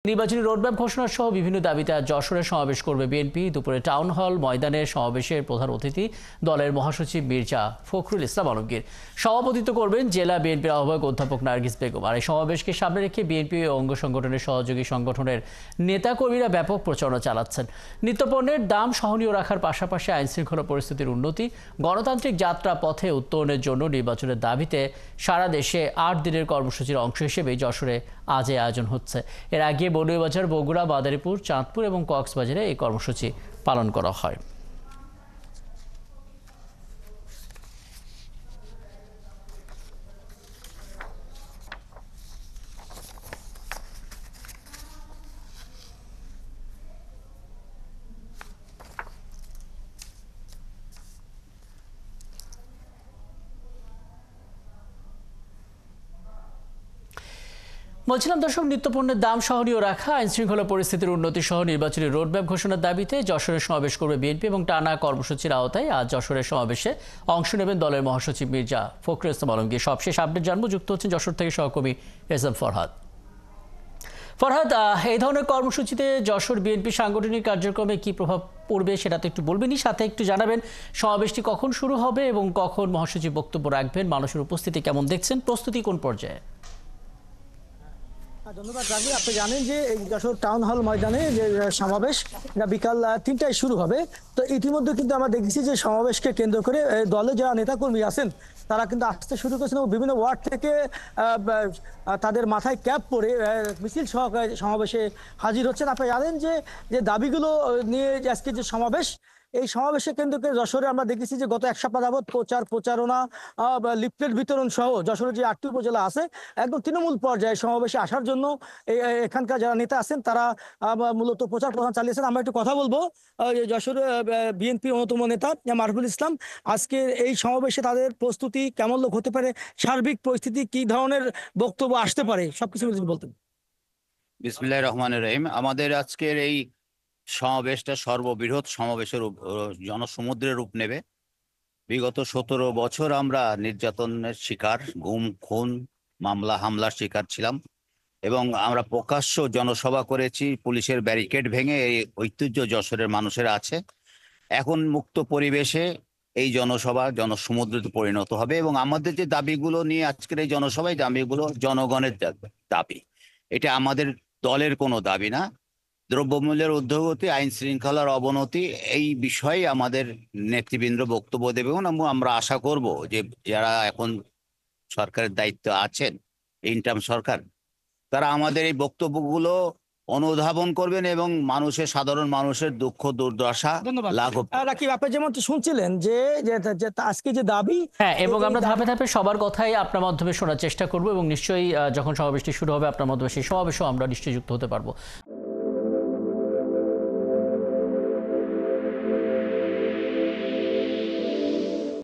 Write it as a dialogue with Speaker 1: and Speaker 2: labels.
Speaker 1: নির্বাচনী রোডম্যাপ ঘোষণা সহ বিভিন্ন দাবিতে আজ যশোরে সমাবেশ করবে বিএনপি। দুপুরে টাউন হল ময়দানের সমাবেশের প্রধান অতিথি দলের মহাসচিব মির্জা ফখরুল ইসলাম আলমগীর। সভাপতিত্ব করবেন জেলা বিএনপির আহ্বায়ক অধ্যাপক নার্গিস বেগম। আর এই সমাবেশকে সামনে রেখে বিএনপি ও অঙ্গ সংগঠনের সহযোগী সংগঠনের নেতাকর্মীরা ব্যাপক প্রচারণা চালাচ্ছেন। নিত্যপণ্যের দাম সহনীয় রাখার পাশাপাশি আইনশৃঙ্খলা পরিস্থিতির উন্নতি, গণতান্ত্রিক যাত্রা পথে উত্তরণের জন্য নির্বাচনের দাবিতে সারা দেশে ৮ দিনের কর্মসূচির অংশ হিসেবে যশোরে আজ এই আয়োজন হচ্ছে। এর আগে বড়ুইবাজার, বগুড়া, মাদারীপুর, চাঁদপুর এবং কক্সবাজারে এই কর্মসূচি পালন করা হয়। বলছিলাম দর্শক, নিত্যপণ্যের দাম সহনীয় রাখা, আইনশৃঙ্খলা পরিস্থিতির উন্নতি সহ নির্বাচনী রোডম্যাপ ঘোষণার দাবিতে যশোরে সমাবেশ করবে বিএনপি এবং টানা কর্মসূচির আওতায় আজ যশোরের সমাবেশে অংশ নেবেন দলের মহাসচিব মির্জা ফখরুল ইসলাম আলমগীর। সবশেষ আপডেট জানবো, যুক্ত হচ্ছেন যশোর থেকে সহকর্মী এসএম ফরহাদ। ফরহাদ, এই ধরনের কর্মসূচিতে যশোর বিএনপি সাংগঠনিক কার্যক্রমে কি প্রভাব পড়বে সেটা তো একটু বলবেনই, সাথে একটু জানাবেন সমাবেশটি কখন শুরু হবে এবং কখন মহাসচিব বক্তব্য রাখবেন, মানুষের উপস্থিতি কেমন দেখছেন, প্রস্তুতি কোন পর্যায়ে?
Speaker 2: ধন্যবাদ রাখি। আপনি জানেন যে এই যশোর টাউন হল ময়দানে যে সমাবেশ বিকাল ৩টায় শুরু হবে। তো ইতিমধ্যে কিন্তু আমরা দেখেছি যে সমাবেশকে কেন্দ্র করে দলে যারা নেতাকর্মী আছেন তারা কিন্তু আসতে শুরু করেছেন এবং বিভিন্ন ওয়ার্ড থেকে তাদের মাথায় ক্যাপ পরে মিছিল সহকারে সমাবেশে হাজির হচ্ছেন। আপনি জানেন যে দাবিগুলো নিয়ে আজকে যে সমাবেশ, এই সমাবেশে কেন্দ্র করে যশোরে আমরা দেখেছি যে গত ১ সপ্তাহ যাবৎ প্রচারণা, লিফলেট বিতরণ সহ যশোরের যে ৮টি উপজেলা আছে একদম তৃণমূল পর্যায়ে সমাবেশে আসার জন্য এখানকার যারা নেতা আছেন তারা মূলত প্রচার প্রসার চালিয়েছেন। আমরা একটু কথা বলবো যশোরে বিএনপির অন্যতম নেতা মারুফুল ইসলাম। আজকে এই সমাবেশে তাদের প্রস্তুতি কেমন লোক হতে পারে, সার্বিক পরিস্থিতি কি ধরনের বক্তব্য আসতে পারে, সবকিছু বলতেন।
Speaker 3: বিসমিল্লাহির রহমানির রহিম। আমাদের আজকের এই সমাবেশটা সর্ববৃহৎ সমাবেশের জনসমুদ্রের রূপ নেবে। বিগত ১৭ বছর আমরা নির্যাতনের শিকার, গুম, খুন, মামলা হামলার শিকার ছিলাম এবং আমরা প্রকাশ্য জনসভা করেছি। পুলিশের ব্যারিকেড ভেঙে এই ঐতিহ্য যশোরের মানুষের আছে। এখন মুক্ত পরিবেশে এই জনসভা জনসমুদ্রে পরিণত হবে এবং আমাদের যে দাবিগুলো নিয়ে আজকের এই জনসভায়, দাবিগুলো জনগণের দাবি। এটা আমাদের দলের কোনো দাবি না। দ্রব্যমূল্যের ঊর্ধ্বগতি, আইন শৃঙ্খলার অবনতি, এই বিষয়ে আমাদের নেতৃবৃন্দ বক্তব্য দেবে এবং আমরা আশা করব যে যারা এখন সরকারের দায়িত্ব আছেন, ইন্টার্ম সরকার, তারা আমাদের এই বক্তব্যগুলো অনুধাবন করবেন এবং সাধারণ মানুষের দুঃখ দুর্দশা লাঘব।
Speaker 2: রাকিব, আপনি যেমন শুনছিলেন যে আজকে যে দাবি,
Speaker 1: হ্যাঁ, এবং আমরা ধাপে ধাপে সবার কথাই আপনার মাধ্যমে শোনার চেষ্টা করব এবং নিশ্চয়ই যখন সমাবেশটি শুরু হবে আপনার মাধ্যমে সেই সমাবেশেও আমরা নিশ্চয়ই যুক্ত হতে পারবো।